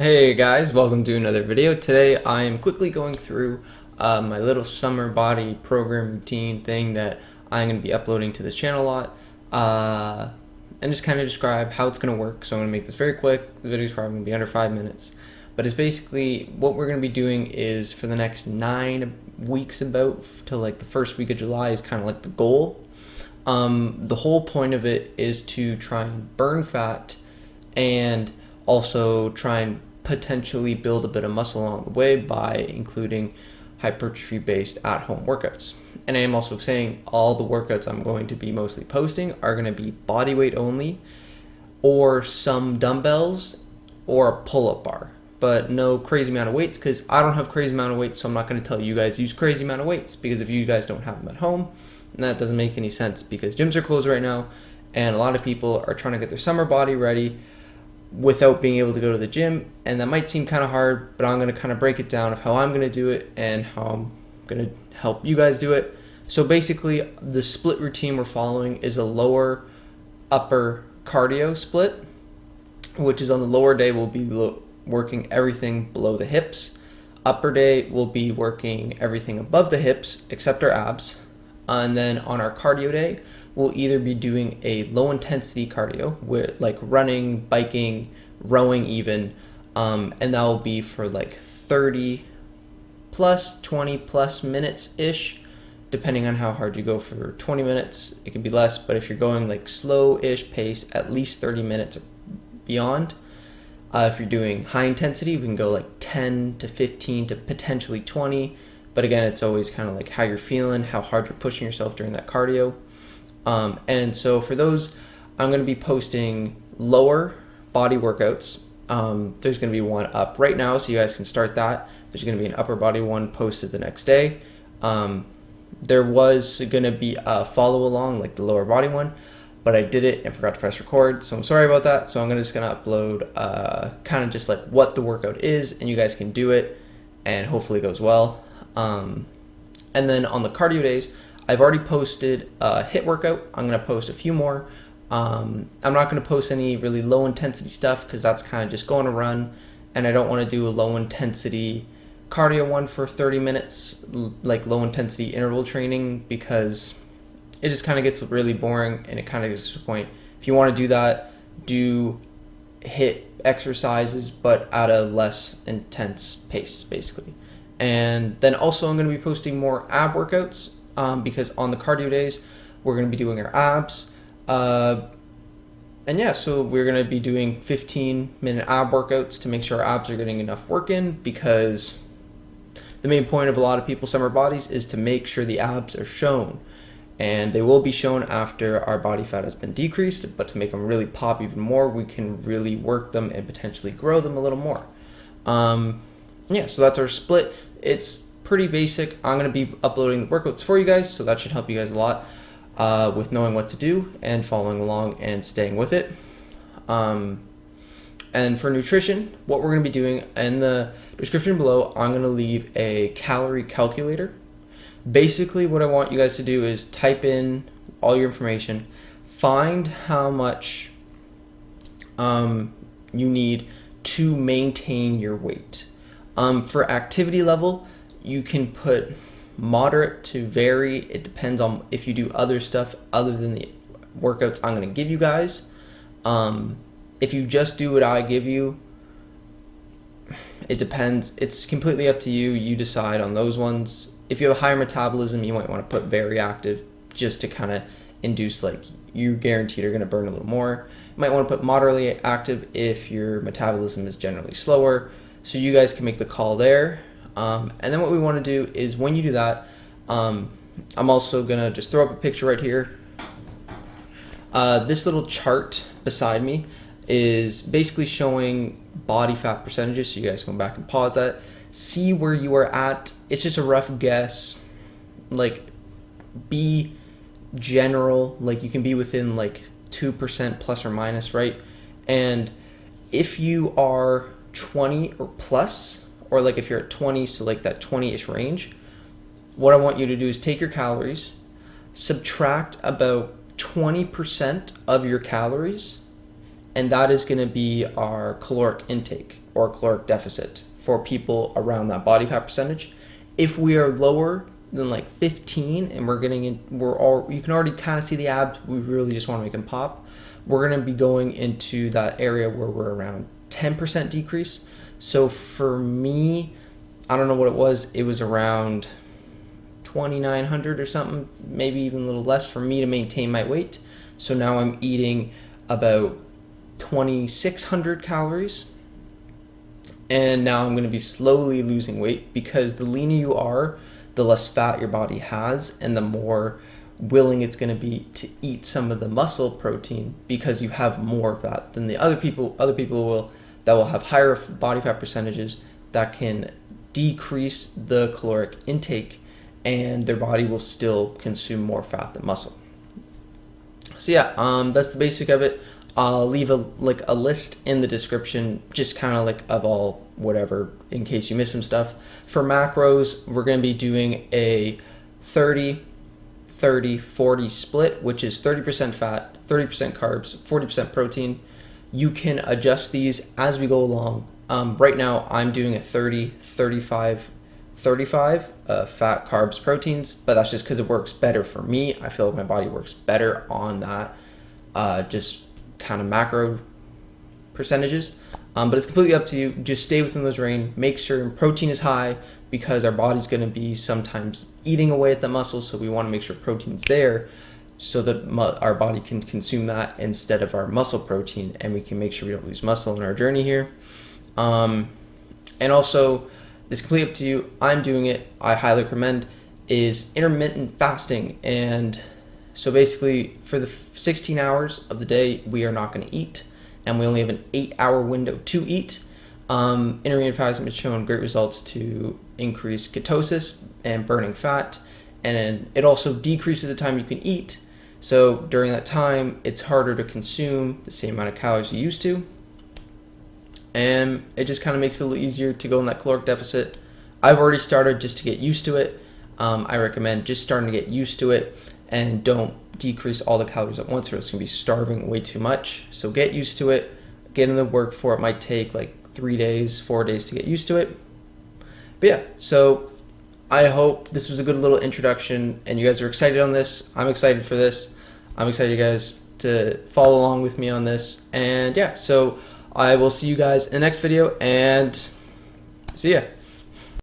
Hey guys, welcome to another video. Today I am quickly going through my little summer body program routine thing that I'm going to be uploading to this channel a lot and just kind of describe how it's going to work. So I'm going to make this very quick. The video is probably going to be under 5 minutes. But it's basically what we're going to be doing is for the next 9 weeks about to like the first week of July is kind of like the goal. The whole point of it is to try and burn fat and also try and potentially build a bit of muscle along the way by including hypertrophy based at home workouts. And I am also saying all the workouts I'm going to be mostly posting are going to be body weight only or some dumbbells or a pull-up bar, but no crazy amount of weights because I don't have crazy amount of weights, so I'm not going to tell you guys use crazy amount of weights because if you guys don't have them at home, and that doesn't make any sense because gyms are closed right now and a lot of people are trying to get their summer body ready without being able to go to the gym, and that might seem kind of hard, but I'm going to kind of break it down of how I'm going to do it and how I'm going to help you guys do it. So basically the split routine we're following is a lower upper cardio split, which is on the lower day we'll be working everything below the hips. Upper day we'll be working everything above the hips except our abs. And then on our cardio day, we'll either be doing a low intensity cardio with like running, biking, rowing even, and that will be for like 30 plus 20 plus minutes ish, depending on how hard you go. For 20 minutes it can be less, but if you're going like slow ish pace, at least 30 minutes or beyond. If you're doing high intensity, we can go like 10 to 15 to potentially 20, but again, it's always kind of like how you're feeling, how hard you're pushing yourself during that cardio. And so for those, I'm going to be posting lower body workouts. There's going to be one up right now, so you guys can start that. There's going to be an upper body one posted the next day. There was going to be a follow along, like the lower body one, but I did it and forgot to press record, so I'm sorry about that. So I'm just going to upload kind of just like what the workout is, and you guys can do it, and hopefully it goes well. And then on the cardio days, I've already posted a HIIT workout. I'm going to post a few more. I'm not going to post any really low intensity stuff because that's kind of just going to run, and I don't want to do a low intensity cardio one for 30 minutes, like low intensity interval training, because it just kind of gets really boring and it kind of gets to the point. If you want to do that, do HIIT exercises but at a less intense pace basically. And then also I'm going to be posting more ab workouts because on the cardio days we're going to be doing our abs. And yeah, so we're going to be doing 15-minute ab workouts to make sure our abs are getting enough work in, because the main point of a lot of people's summer bodies is to make sure the abs are shown. And they will be shown after our body fat has been decreased, but to make them really pop even more, we can really work them and potentially grow them a little more. Yeah, so that's our split. It's pretty basic. I'm going to be uploading the workouts for you guys, so that should help you guys a lot with knowing what to do and following along and staying with it. And for nutrition, what we're going to be doing in the description below, I'm going to leave a calorie calculator. Basically, what I want you guys to do is type in all your information, find how much you need to maintain your weight. For activity level, you can put moderate to vary. It depends on if you do other stuff other than the workouts I'm going to give you guys. If you just do what I give you, it depends. It's completely up to you. You decide on those ones. If you have a higher metabolism, you might want to put very active just to kind of induce, like, you guaranteed are going to burn a little more. You might want to put moderately active if your metabolism is generally slower. So you guys can make the call there. And then what we want to do is when you do that, I'm also going to just throw up a picture right here. This little chart beside me is basically showing body fat percentages. So you guys can go back and pause that. See where you are at. It's just a rough guess. Like, be general. Like, you can be within like 2% plus or minus, right? And if you are 20 or plus, or like if you're at 20, so like that 20-ish range, what I want you to do is take your calories, subtract about 20% of your calories, and that is going to be our caloric intake. or caloric deficit for people around that body fat percentage. If we are lower than like 15 and you can already kind of see the abs, we really just want to make them pop, we're going to be going into that area where we're around 10% decrease. So for me, I don't know what it was around 2,900 or something, maybe even a little less for me to maintain my weight. So now I'm eating about 2,600 calories, and now I'm going to be slowly losing weight, because the leaner you are, the less fat your body has, and the more willing it's going to be to eat some of the muscle protein, because you have more of that than the other people that will have higher body fat percentages that can decrease the caloric intake, and their body will still consume more fat than muscle. So yeah, that's the basic of it. I'll leave a list in the description, just kind of like of all whatever, in case you miss some stuff. For macros, we're going to be doing a 30-30-40 split, which is 30% fat, 30% carbs, 40% protein. You can adjust these as we go along. Right now, I'm doing a 30-35-35 fat, carbs, proteins, but that's just because it works better for me. I feel like my body works better on that, just kind of macro percentages. But it's completely up to you. Just stay within those range. Make sure protein is high, because our body's going to be sometimes eating away at the muscle, so we want to make sure protein's there so that our body can consume that instead of our muscle protein, and we can make sure we don't lose muscle in our journey here. And also, it's completely up to you. I'm doing it. I highly recommend is intermittent fasting. And so basically, for the 16 hours of the day, we are not going to eat, and we only have an 8-hour window to eat. Intermittent fasting has shown great results to increase ketosis and burning fat, and it also decreases the time you can eat. So during that time, it's harder to consume the same amount of calories you used to, and it just kind of makes it a little easier to go in that caloric deficit. I've already started just to get used to it. I recommend just starting to get used to it, and don't decrease all the calories at once, or it's going to be starving way too much. So get used to it. Get in the work for it. Might take like 3 days, 4 days to get used to it. But yeah, so I hope this was a good little introduction, and you guys are excited on this. I'm excited for this. I'm excited, you guys, to follow along with me on this. And yeah, so I will see you guys in the next video, and see ya.